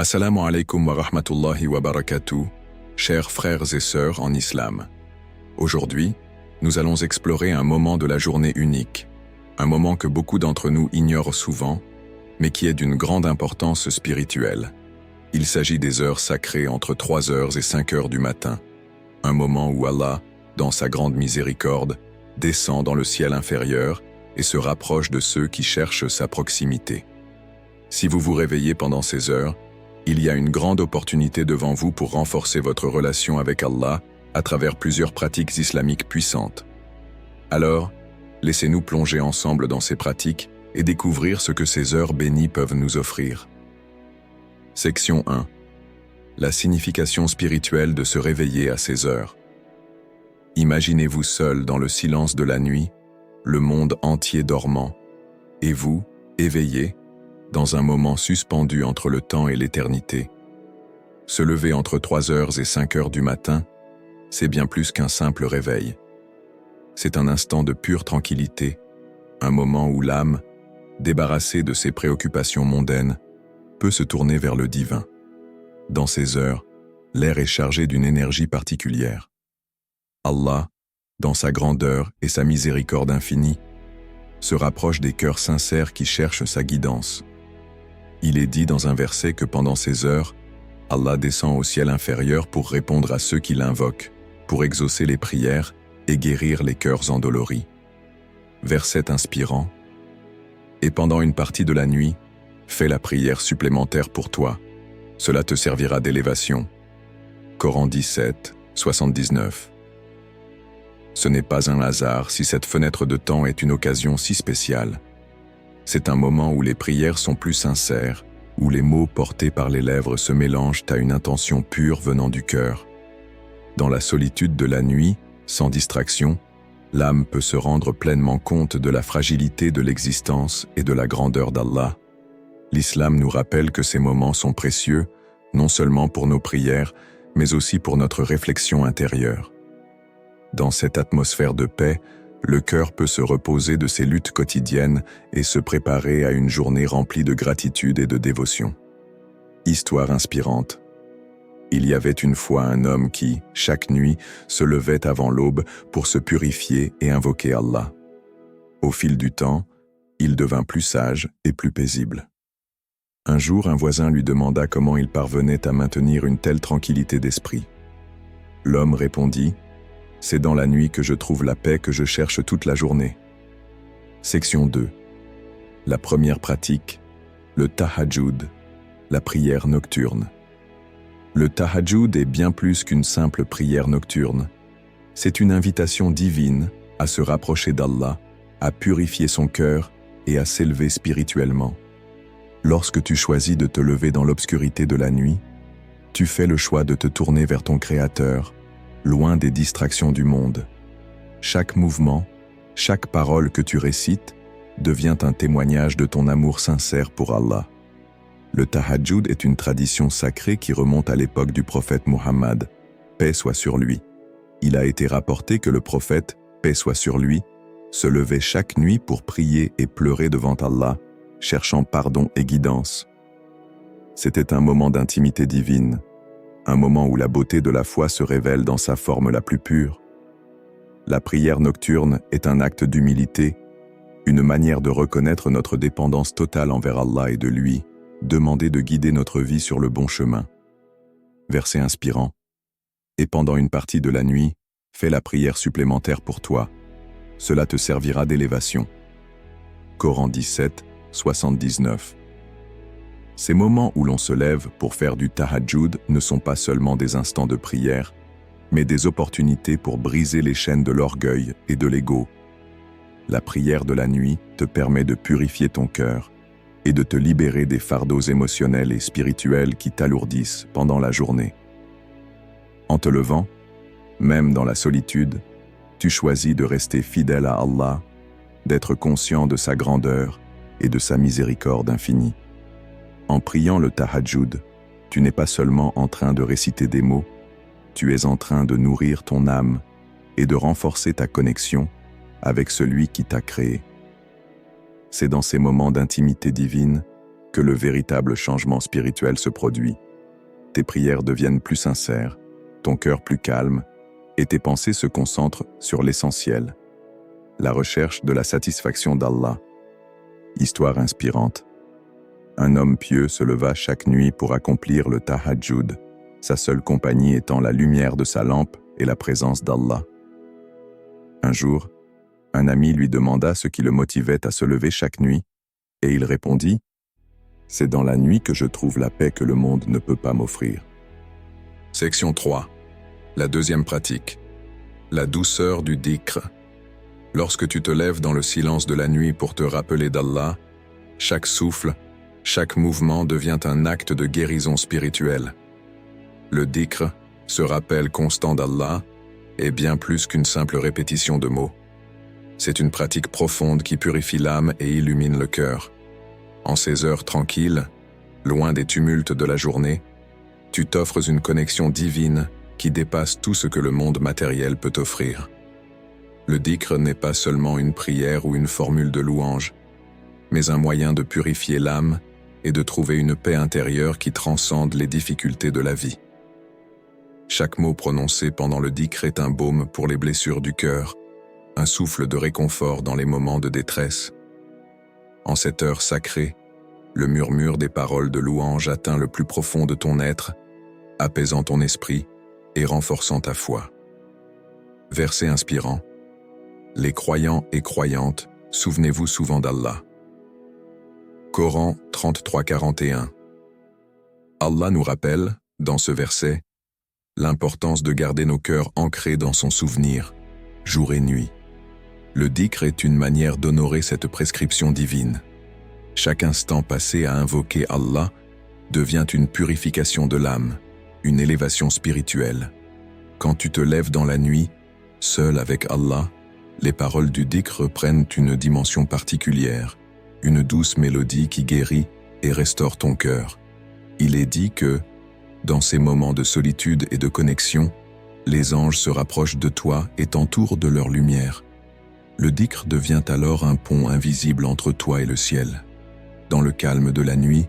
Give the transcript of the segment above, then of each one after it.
Assalamu alaikum wa rahmatullahi wa barakatuh, chers frères et sœurs en islam. Aujourd'hui, nous allons explorer un moment de la journée unique, un moment que beaucoup d'entre nous ignorent souvent, mais qui est d'une grande importance spirituelle. Il s'agit des heures sacrées entre 3 heures et 5 heures du matin, un moment où Allah, dans sa grande miséricorde, descend dans le ciel inférieur et se rapproche de ceux qui cherchent sa proximité. Si vous vous réveillez pendant ces heures, il y a une grande opportunité devant vous pour renforcer votre relation avec Allah à travers plusieurs pratiques islamiques puissantes. Alors, laissez-nous plonger ensemble dans ces pratiques et découvrir ce que ces heures bénies peuvent nous offrir. Section 1. La signification spirituelle de se réveiller à ces heures. Imaginez-vous seul dans le silence de la nuit, le monde entier dormant, et vous, éveillé, dans un moment suspendu entre le temps et l'éternité. Se lever entre 3 heures et 5 heures du matin, c'est bien plus qu'un simple réveil. C'est un instant de pure tranquillité, un moment où l'âme, débarrassée de ses préoccupations mondaines, peut se tourner vers le divin. Dans ces heures, l'air est chargé d'une énergie particulière. Allah, dans sa grandeur et sa miséricorde infinie, se rapproche des cœurs sincères qui cherchent sa guidance. Il est dit dans un verset que pendant ces heures, Allah descend au ciel inférieur pour répondre à ceux qui l'invoquent, pour exaucer les prières et guérir les cœurs endoloris. Verset inspirant. Et pendant une partie de la nuit, fais la prière supplémentaire pour toi. Cela te servira d'élévation. Coran 17, 79. Ce n'est pas un hasard si cette fenêtre de temps est une occasion si spéciale. C'est un moment où les prières sont plus sincères, où les mots portés par les lèvres se mélangent à une intention pure venant du cœur. Dans la solitude de la nuit, sans distraction, l'âme peut se rendre pleinement compte de la fragilité de l'existence et de la grandeur d'Allah. L'islam nous rappelle que ces moments sont précieux, non seulement pour nos prières, mais aussi pour notre réflexion intérieure. Dans cette atmosphère de paix, le cœur peut se reposer de ses luttes quotidiennes et se préparer à une journée remplie de gratitude et de dévotion. Histoire inspirante. Il y avait une fois un homme qui, chaque nuit, se levait avant l'aube pour se purifier et invoquer Allah. Au fil du temps, il devint plus sage et plus paisible. Un jour, un voisin lui demanda comment il parvenait à maintenir une telle tranquillité d'esprit. L'homme répondit: « C'est dans la nuit que je trouve la paix que je cherche toute la journée. » Section 2. La première pratique, le tahajjud, la prière nocturne. Le tahajjud est bien plus qu'une simple prière nocturne. C'est une invitation divine à se rapprocher d'Allah, à purifier son cœur et à s'élever spirituellement. Lorsque tu choisis de te lever dans l'obscurité de la nuit, tu fais le choix de te tourner vers ton Créateur, loin des distractions du monde. Chaque mouvement, chaque parole que tu récites devient un témoignage de ton amour sincère pour Allah. Le tahajjud est une tradition sacrée qui remonte à l'époque du prophète Muhammad, paix soit sur lui. Il a été rapporté que le prophète, paix soit sur lui, se levait chaque nuit pour prier et pleurer devant Allah, cherchant pardon et guidance. C'était un moment d'intimité divine, un moment où la beauté de la foi se révèle dans sa forme la plus pure. La prière nocturne est un acte d'humilité, une manière de reconnaître notre dépendance totale envers Allah et de lui, demander de guider notre vie sur le bon chemin. Verset inspirant. Et pendant une partie de la nuit, fais la prière supplémentaire pour toi. Cela te servira d'élévation. Coran 17, 79. Ces moments où l'on se lève pour faire du tahajjud ne sont pas seulement des instants de prière, mais des opportunités pour briser les chaînes de l'orgueil et de l'ego. La prière de la nuit te permet de purifier ton cœur et de te libérer des fardeaux émotionnels et spirituels qui t'alourdissent pendant la journée. En te levant, même dans la solitude, tu choisis de rester fidèle à Allah, d'être conscient de sa grandeur et de sa miséricorde infinie. En priant le tahajjud, tu n'es pas seulement en train de réciter des mots, tu es en train de nourrir ton âme et de renforcer ta connexion avec celui qui t'a créé. C'est dans ces moments d'intimité divine que le véritable changement spirituel se produit. Tes prières deviennent plus sincères, ton cœur plus calme, et tes pensées se concentrent sur l'essentiel, la recherche de la satisfaction d'Allah. Histoire inspirante. Un homme pieux se leva chaque nuit pour accomplir le tahajjud, sa seule compagnie étant la lumière de sa lampe et la présence d'Allah. Un jour, un ami lui demanda ce qui le motivait à se lever chaque nuit, et il répondit « C'est dans la nuit que je trouve la paix que le monde ne peut pas m'offrir. » Section 3. La deuxième pratique. La douceur du dhikr. Lorsque tu te lèves dans le silence de la nuit pour te rappeler d'Allah, chaque souffle, chaque mouvement devient un acte de guérison spirituelle. Le dhikr, ce rappel constant d'Allah, est bien plus qu'une simple répétition de mots. C'est une pratique profonde qui purifie l'âme et illumine le cœur. En ces heures tranquilles, loin des tumultes de la journée, tu t'offres une connexion divine qui dépasse tout ce que le monde matériel peut offrir. Le dhikr n'est pas seulement une prière ou une formule de louange, mais un moyen de purifier l'âme et de trouver une paix intérieure qui transcende les difficultés de la vie. Chaque mot prononcé pendant le dhikr est un baume pour les blessures du cœur, un souffle de réconfort dans les moments de détresse. En cette heure sacrée, le murmure des paroles de louange atteint le plus profond de ton être, apaisant ton esprit et renforçant ta foi. Verset inspirant. Les croyants et croyantes, souvenez-vous souvent d'Allah. Coran 33-41. Allah nous rappelle, dans ce verset, l'importance de garder nos cœurs ancrés dans son souvenir, jour et nuit. Le dhikr est une manière d'honorer cette prescription divine. Chaque instant passé à invoquer Allah devient une purification de l'âme, une élévation spirituelle. Quand tu te lèves dans la nuit, seul avec Allah, les paroles du dhikr prennent une dimension particulière, une douce mélodie qui guérit et restaure ton cœur. Il est dit que, dans ces moments de solitude et de connexion, les anges se rapprochent de toi et t'entourent de leur lumière. Le dhikr devient alors un pont invisible entre toi et le ciel. Dans le calme de la nuit,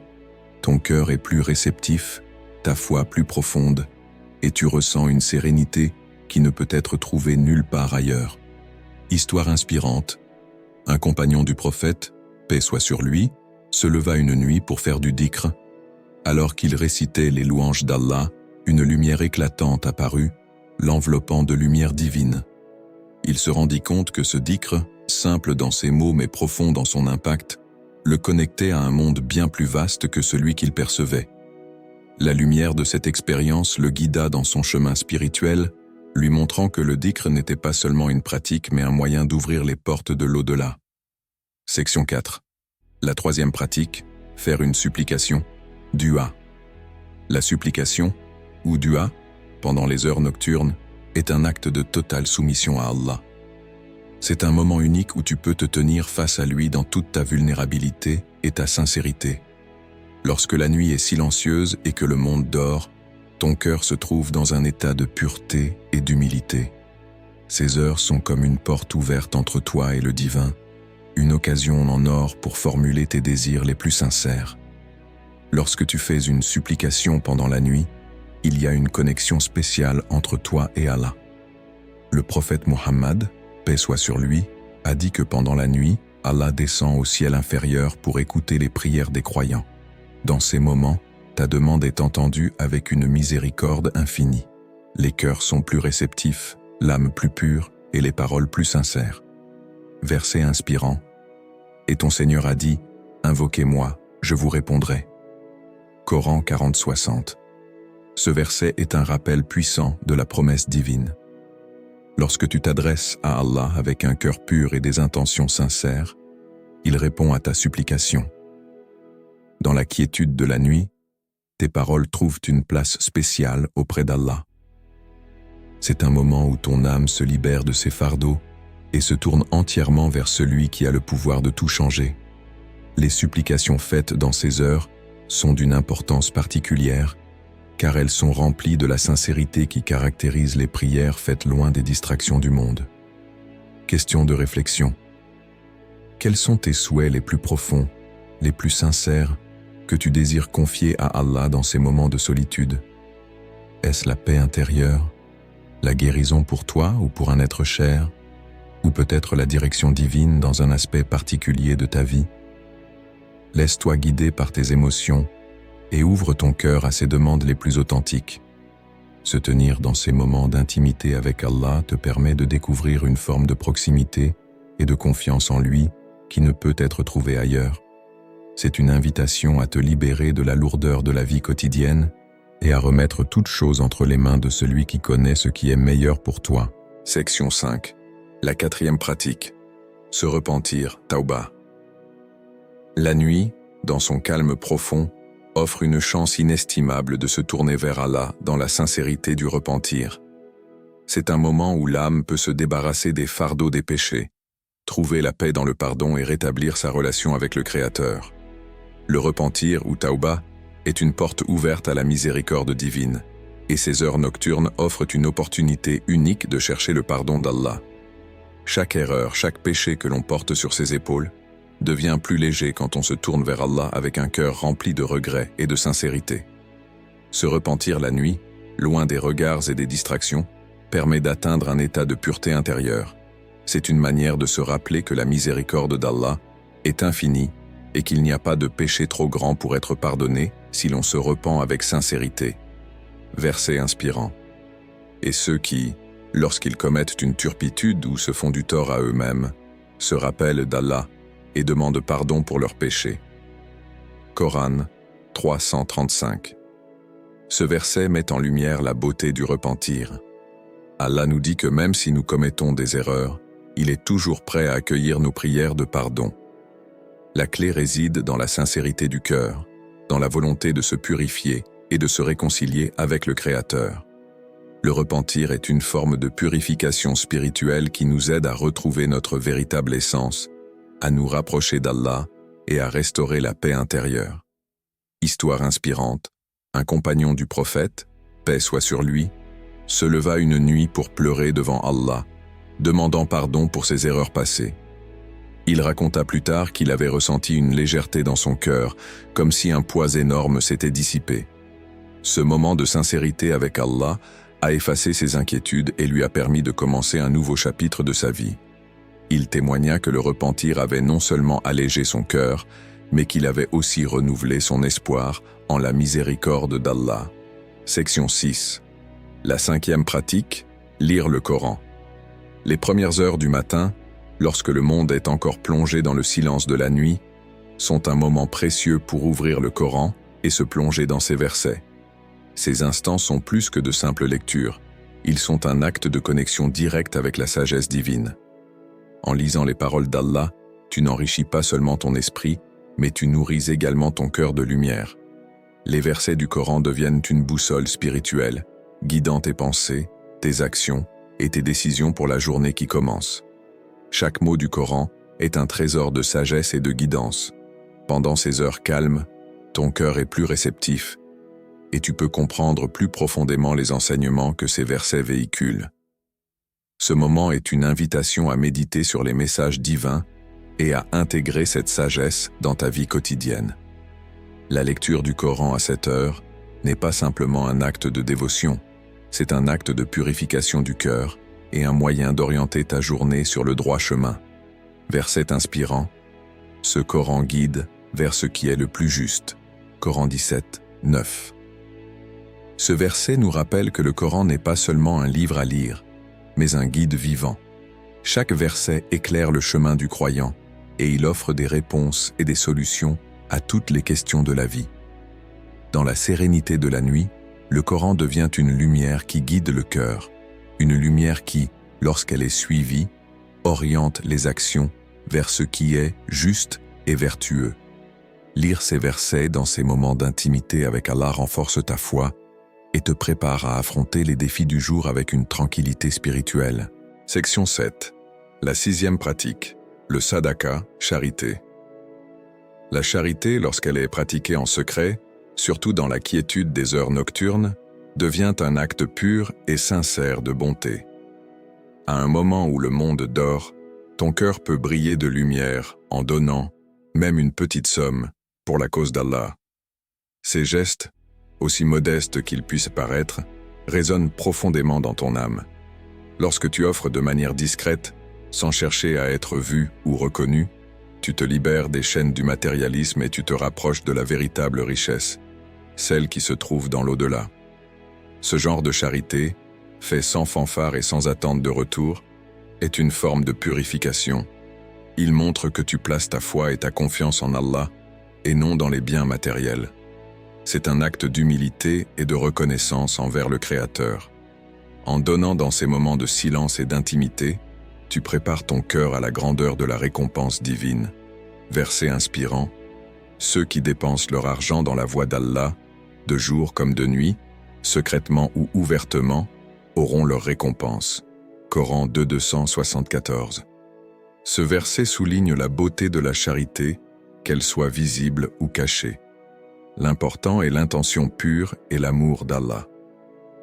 ton cœur est plus réceptif, ta foi plus profonde, et tu ressens une sérénité qui ne peut être trouvée nulle part ailleurs. Histoire inspirante. Un compagnon du prophète, paix soit sur lui, se leva une nuit pour faire du dhikr. Alors qu'il récitait les louanges d'Allah, une lumière éclatante apparut, l'enveloppant de lumière divine. Il se rendit compte que ce dhikr, simple dans ses mots mais profond dans son impact, le connectait à un monde bien plus vaste que celui qu'il percevait. La lumière de cette expérience le guida dans son chemin spirituel, lui montrant que le dhikr n'était pas seulement une pratique mais un moyen d'ouvrir les portes de l'au-delà. Section 4. La troisième pratique, faire une supplication, dua. La supplication, ou dua, pendant les heures nocturnes, est un acte de totale soumission à Allah. C'est un moment unique où tu peux te tenir face à lui dans toute ta vulnérabilité et ta sincérité. Lorsque la nuit est silencieuse et que le monde dort, ton cœur se trouve dans un état de pureté et d'humilité. Ces heures sont comme une porte ouverte entre toi et le divin, une occasion en or pour formuler tes désirs les plus sincères. Lorsque tu fais une supplication pendant la nuit, il y a une connexion spéciale entre toi et Allah. Le prophète Mohammed, paix soit sur lui, a dit que pendant la nuit, Allah descend au ciel inférieur pour écouter les prières des croyants. Dans ces moments, ta demande est entendue avec une miséricorde infinie. Les cœurs sont plus réceptifs, l'âme plus pure et les paroles plus sincères. Verset inspirant. Et ton Seigneur a dit, « Invoquez-moi, je vous répondrai. » Coran 40-60. Ce verset est un rappel puissant de la promesse divine. Lorsque tu t'adresses à Allah avec un cœur pur et des intentions sincères, il répond à ta supplication. Dans la quiétude de la nuit, tes paroles trouvent une place spéciale auprès d'Allah. C'est un moment où ton âme se libère de ses fardeaux et se tourne entièrement vers celui qui a le pouvoir de tout changer. Les supplications faites dans ces heures sont d'une importance particulière, car elles sont remplies de la sincérité qui caractérise les prières faites loin des distractions du monde. Question de réflexion. Quels sont tes souhaits les plus profonds, les plus sincères, que tu désires confier à Allah dans ces moments de solitude? Est-ce la paix intérieure, la guérison pour toi ou pour un être cher, ou peut-être la direction divine dans un aspect particulier de ta vie? Laisse-toi guider par tes émotions et ouvre ton cœur à ses demandes les plus authentiques. Se tenir dans ces moments d'intimité avec Allah te permet de découvrir une forme de proximité et de confiance en lui qui ne peut être trouvée ailleurs. C'est une invitation à te libérer de la lourdeur de la vie quotidienne et à remettre toute chose entre les mains de celui qui connaît ce qui est meilleur pour toi. Section 5. La 4e pratique. Se repentir, Tauba. La nuit, dans son calme profond, offre une chance inestimable de se tourner vers Allah dans la sincérité du repentir. C'est un moment où l'âme peut se débarrasser des fardeaux des péchés, trouver la paix dans le pardon et rétablir sa relation avec le Créateur. Le repentir, ou Tauba, est une porte ouverte à la miséricorde divine, et ces heures nocturnes offrent une opportunité unique de chercher le pardon d'Allah. Chaque erreur, chaque péché que l'on porte sur ses épaules, devient plus léger quand on se tourne vers Allah avec un cœur rempli de regrets et de sincérité. Se repentir la nuit, loin des regards et des distractions, permet d'atteindre un état de pureté intérieure. C'est une manière de se rappeler que la miséricorde d'Allah est infinie et qu'il n'y a pas de péché trop grand pour être pardonné si l'on se repent avec sincérité. Verset inspirant. Et ceux qui, lorsqu'ils commettent une turpitude ou se font du tort à eux-mêmes, se rappellent d'Allah et demandent pardon pour leurs péchés. Coran 335. Ce verset met en lumière la beauté du repentir. Allah nous dit que même si nous commettons des erreurs, il est toujours prêt à accueillir nos prières de pardon. La clé réside dans la sincérité du cœur, dans la volonté de se purifier et de se réconcilier avec le Créateur. Le repentir est une forme de purification spirituelle qui nous aide à retrouver notre véritable essence, à nous rapprocher d'Allah et à restaurer la paix intérieure. Histoire inspirante, un compagnon du prophète, paix soit sur lui, se leva une nuit pour pleurer devant Allah, demandant pardon pour ses erreurs passées. Il raconta plus tard qu'il avait ressenti une légèreté dans son cœur, comme si un poids énorme s'était dissipé. Ce moment de sincérité avec Allah a effacé ses inquiétudes et lui a permis de commencer un nouveau chapitre de sa vie. Il témoigna que le repentir avait non seulement allégé son cœur, mais qu'il avait aussi renouvelé son espoir en la miséricorde d'Allah. Section 6. La 5e pratique, lire le Coran. Les premières heures du matin, lorsque le monde est encore plongé dans le silence de la nuit, sont un moment précieux pour ouvrir le Coran et se plonger dans ses versets. Ces instants sont plus que de simples lectures, ils sont un acte de connexion directe avec la sagesse divine. En lisant les paroles d'Allah, tu n'enrichis pas seulement ton esprit, mais tu nourris également ton cœur de lumière. Les versets du Coran deviennent une boussole spirituelle, guidant tes pensées, tes actions et tes décisions pour la journée qui commence. Chaque mot du Coran est un trésor de sagesse et de guidance. Pendant ces heures calmes, ton cœur est plus réceptif et tu peux comprendre plus profondément les enseignements que ces versets véhiculent. Ce moment est une invitation à méditer sur les messages divins et à intégrer cette sagesse dans ta vie quotidienne. La lecture du Coran à cette heure n'est pas simplement un acte de dévotion, c'est un acte de purification du cœur et un moyen d'orienter ta journée sur le droit chemin. Verset inspirant, ce Coran guide vers ce qui est le plus juste. Coran 17, 9. Ce verset nous rappelle que le Coran n'est pas seulement un livre à lire, mais un guide vivant. Chaque verset éclaire le chemin du croyant et il offre des réponses et des solutions à toutes les questions de la vie. Dans la sérénité de la nuit, le Coran devient une lumière qui guide le cœur, une lumière qui, lorsqu'elle est suivie, oriente les actions vers ce qui est juste et vertueux. Lire ces versets dans ces moments d'intimité avec Allah renforce ta foi et te prépare à affronter les défis du jour avec une tranquillité spirituelle. Section 7. La 6e pratique, le sadaka, charité. La charité, lorsqu'elle est pratiquée en secret, surtout dans la quiétude des heures nocturnes, devient un acte pur et sincère de bonté. À un moment où le monde dort, ton cœur peut briller de lumière en donnant, même une petite somme, pour la cause d'Allah. Ces gestes, aussi modestes qu'ils puissent paraître, résonnent profondément dans ton âme. Lorsque tu offres de manière discrète, sans chercher à être vu ou reconnu, tu te libères des chaînes du matérialisme et tu te rapproches de la véritable richesse, celle qui se trouve dans l'au-delà. Ce genre de charité, fait sans fanfare et sans attente de retour, est une forme de purification. Il montre que tu places ta foi et ta confiance en Allah et non dans les biens matériels. C'est un acte d'humilité et de reconnaissance envers le Créateur. En donnant dans ces moments de silence et d'intimité, tu prépares ton cœur à la grandeur de la récompense divine. Verset inspirant, ceux qui dépensent leur argent dans la voie d'Allah, de jour comme de nuit, secrètement ou ouvertement, auront leur récompense. Coran 2:274. Ce verset souligne la beauté de la charité, qu'elle soit visible ou cachée. L'important est l'intention pure et l'amour d'Allah.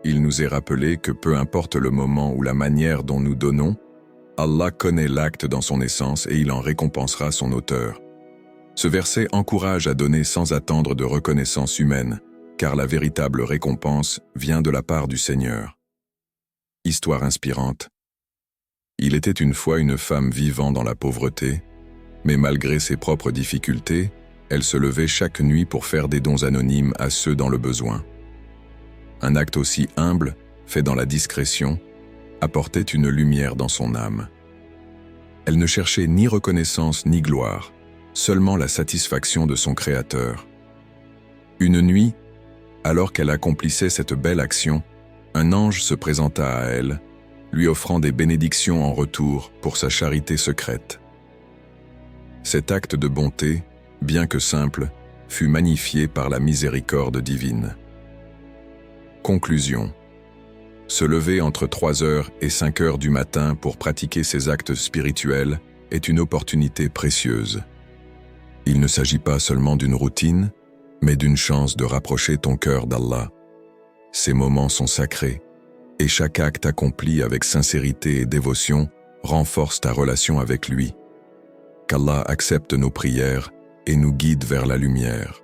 Il nous est rappelé que peu importe le moment ou la manière dont nous donnons, Allah connaît l'acte dans son essence et il en récompensera son auteur. Ce verset encourage à donner sans attendre de reconnaissance humaine, car la véritable récompense vient de la part du Seigneur. Histoire inspirante. Il était une fois une femme vivant dans la pauvreté, mais malgré ses propres difficultés, elle se levait chaque nuit pour faire des dons anonymes à ceux dans le besoin. Un acte aussi humble, fait dans la discrétion, apportait une lumière dans son âme. Elle ne cherchait ni reconnaissance ni gloire, seulement la satisfaction de son Créateur. Une nuit, alors qu'elle accomplissait cette belle action, un ange se présenta à elle, lui offrant des bénédictions en retour pour sa charité secrète. Cet acte de bonté, bien que simple, fut magnifié par la miséricorde divine. Conclusion. Se lever entre 3 heures et 5 heures du matin pour pratiquer ces actes spirituels est une opportunité précieuse. Il ne s'agit pas seulement d'une routine, mais d'une chance de rapprocher ton cœur d'Allah. Ces moments sont sacrés, et chaque acte accompli avec sincérité et dévotion renforce ta relation avec lui. Qu'Allah accepte nos prières et nous guide vers la lumière.